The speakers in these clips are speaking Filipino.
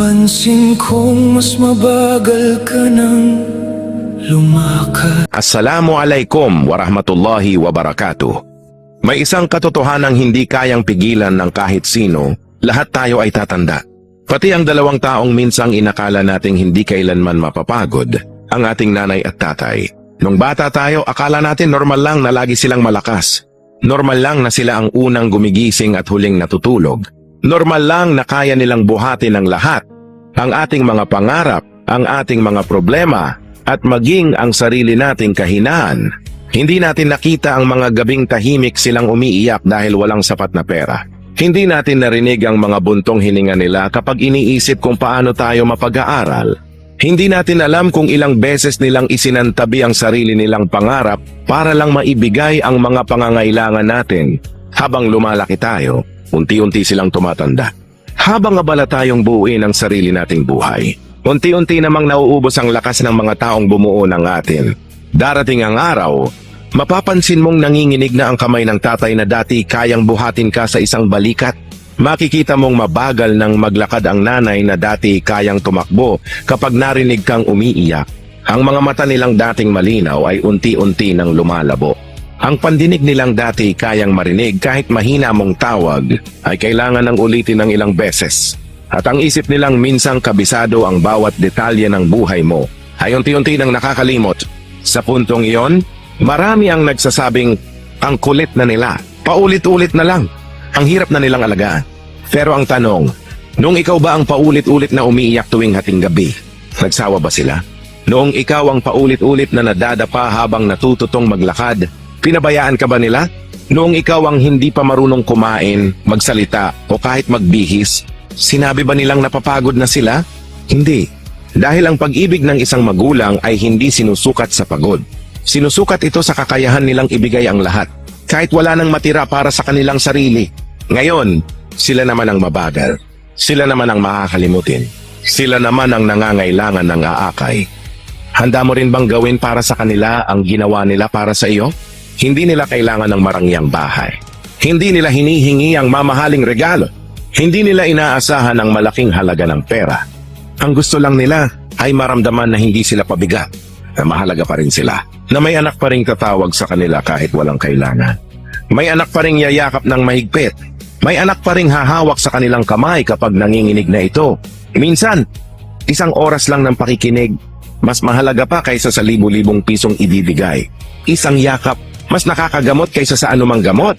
Napapansin kong mas mabagal ka ng lumakad. Assalamualaikum warahmatullahi wabarakatuh. May isang katotohanang hindi kayang pigilan ng kahit sino, lahat tayo ay tatanda. Pati ang dalawang taong minsang inakala nating hindi kailanman mapapagod, ang ating nanay at tatay. Nung bata tayo, akala natin normal lang na lagi silang malakas. Normal lang na sila ang unang gumigising at huling natutulog. Normal lang na kaya nilang buhatin ang lahat, ang ating mga pangarap, ang ating mga problema, at maging ang sarili nating kahinaan. Hindi natin nakita ang mga gabing tahimik silang umiiyak dahil walang sapat na pera. Hindi natin narinig ang mga buntong hininga nila kapag iniisip kung paano tayo mapag-aaral. Hindi natin alam kung ilang beses nilang isinantabi ang sarili nilang pangarap para lang maibigay ang mga pangangailangan natin. Habang lumalaki tayo, unti-unti silang tumatanda. Habang abala tayong buuin ang sarili nating buhay, unti-unti namang nauubos ang lakas ng mga taong bumuo ng atin. Darating ang araw, mapapansin mong nanginginig na ang kamay ng tatay na dati kayang buhatin ka sa isang balikat. Makikita mong mabagal nang maglakad ang nanay na dati kayang tumakbo kapag narinig kang umiiyak. Ang mga mata nilang dating malinaw ay unti-unti nang lumalabo. Ang pandinig nilang dati kayang marinig kahit mahina mong tawag ay kailangan ng ulitin ng ilang beses. At ang isip nilang minsang kabisado ang bawat detalye ng buhay mo ay unti-unti nang nakakalimot. Sa puntong iyon, marami ang nagsasabing ang kulit na nila, paulit-ulit na lang. Ang hirap na nilang alagaan. Pero ang tanong, noong ikaw ba ang paulit-ulit na umiiyak tuwing hating gabi, nagsawa ba sila? Noong ikaw ang paulit-ulit na nadadapa habang natututong maglakad, pinabayaan ka ba nila? Noong ikaw ang hindi pa marunong kumain, magsalita o kahit magbihis, sinabi ba nilang napapagod na sila? Hindi. Dahil ang pag-ibig ng isang magulang ay hindi sinusukat sa pagod. Sinusukat ito sa kakayahan nilang ibigay ang lahat, kahit wala nang matira para sa kanilang sarili. Ngayon, sila naman ang mabagal. Sila naman ang makakalimutin. Sila naman ang nangangailangan ng aakay. Handa mo rin bang gawin para sa kanila ang ginawa nila para sa iyo? Hindi nila kailangan ng marangyang bahay. Hindi nila hinihingi ang mamahaling regalo. Hindi nila inaasahan ang malaking halaga ng pera. Ang gusto lang nila ay maramdaman na hindi sila pabigat, na mahalaga pa rin sila, na may anak pa rin tatawag sa kanila kahit walang kailangan. May anak pa rin yayakap ng mahigpit. May anak pa rin hahawak sa kanilang kamay kapag nanginginig na ito. Minsan, isang oras lang ng pakikinig, mas mahalaga pa kaysa sa libu-libong pisong ibibigay. Isang yakap, mas nakakagamot kaysa sa anumang gamot.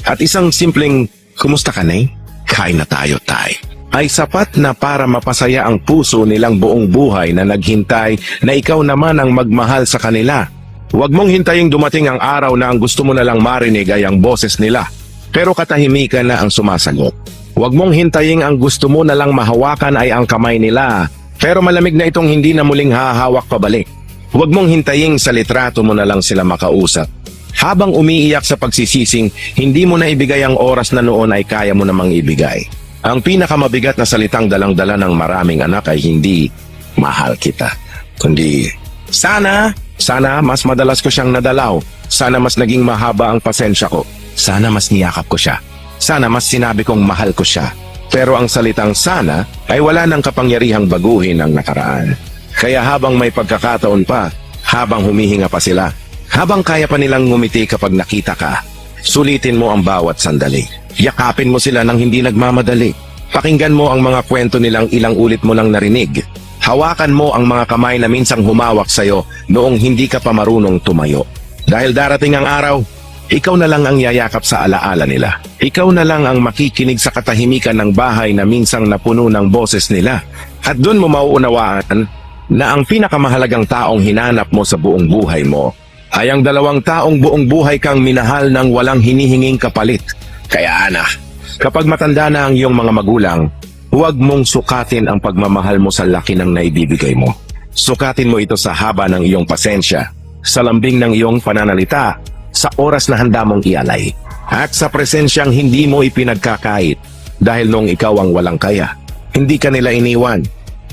At isang simpleng, kumusta ka na? Kain na tayo, tay. Ay sapat na para mapasaya ang puso nilang buong buhay na naghintay na ikaw naman ang magmahal sa kanila. Huwag mong hintayin dumating ang araw na ang gusto mo na lang marinig ay ang boses nila, pero katahimikan na ang sumasagot. Huwag mong hintayin ang gusto mo na lang mahawakan ay ang kamay nila, pero malamig na itong hindi na muling hahawak pabalik. Huwag mong hintayin sa litrato mo na lang sila makausap. Habang umiiyak sa pagsisising, hindi mo na ibigay ang oras na noon ay kaya mo namang ibigay. Ang pinakamabigat na salitang dalang-dala ng maraming anak ay hindi, mahal kita, kundi, sana mas madalas ko siyang nadalaw. Sana mas naging mahaba ang pasensya ko. Sana mas niyakap ko siya. Sana mas sinabi kong mahal ko siya. Pero ang salitang sana ay wala nang kapangyarihang baguhin ang nakaraan. Kaya habang may pagkakataon pa, habang humihinga pa sila, habang kaya pa nilang ngumiti kapag nakita ka, sulitin mo ang bawat sandali. Yakapin mo sila nang hindi nagmamadali. Pakinggan mo ang mga kwento nilang ilang ulit mo nang narinig. Hawakan mo ang mga kamay na minsang humawak sa'yo noong hindi ka pa marunong tumayo. Dahil darating ang araw, ikaw na lang ang yayakap sa alaala nila. Ikaw na lang ang makikinig sa katahimikan ng bahay na minsang napuno ng boses nila. At doon mo mauunawaan na ang pinakamahalagang taong hinanap mo sa buong buhay mo ay ang dalawang taong buong buhay kang minahal ng walang hinihinging kapalit. Kaya anak, kapag matanda na ang iyong mga magulang, huwag mong sukatin ang pagmamahal mo sa laki ng naibibigay mo. Sukatin mo ito sa haba ng iyong pasensya, sa lambing ng iyong pananalita, sa oras na handa mong ialay, at sa presensyang hindi mo ipinagkakait dahil nung ikaw ang walang kaya, hindi ka nila iniwan.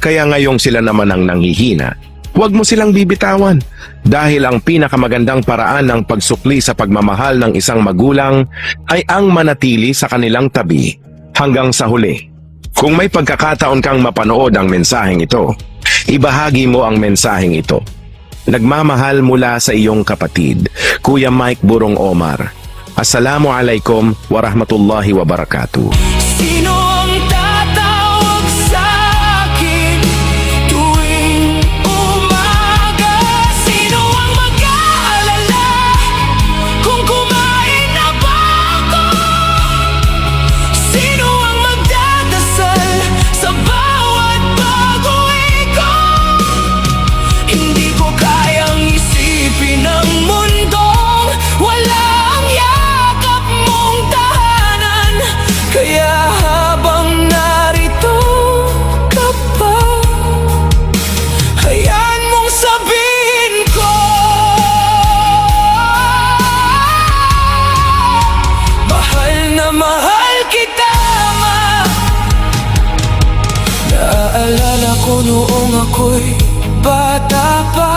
Kaya ngayong sila naman ang nanghihina, huwag mo silang bibitawan dahil ang pinakamagandang paraan ng pagsukli sa pagmamahal ng isang magulang ay ang manatili sa kanilang tabi hanggang sa huli. Kung may pagkakataon kang mapanood ang mensaheng ito, ibahagi mo ang mensaheng ito. Nagmamahal mula sa iyong kapatid, Kuya Mike Burong Omar. Assalamualaikum warahmatullahi wabarakatuh. Sino ang tatawag sa akin tuwing umaga? Sino ang mag-aalala kung kumain na ba ako? Sino ang magdadasal sa bawat pag-uwi ko? Hindi ko kayang isipin ang mundong walang yakap mong tahanan. Kaya habang narito ka pa, hayaan mong sabihin ko, mahal na mahal kita, ma. Naaalala ko noong ako'y bata pa,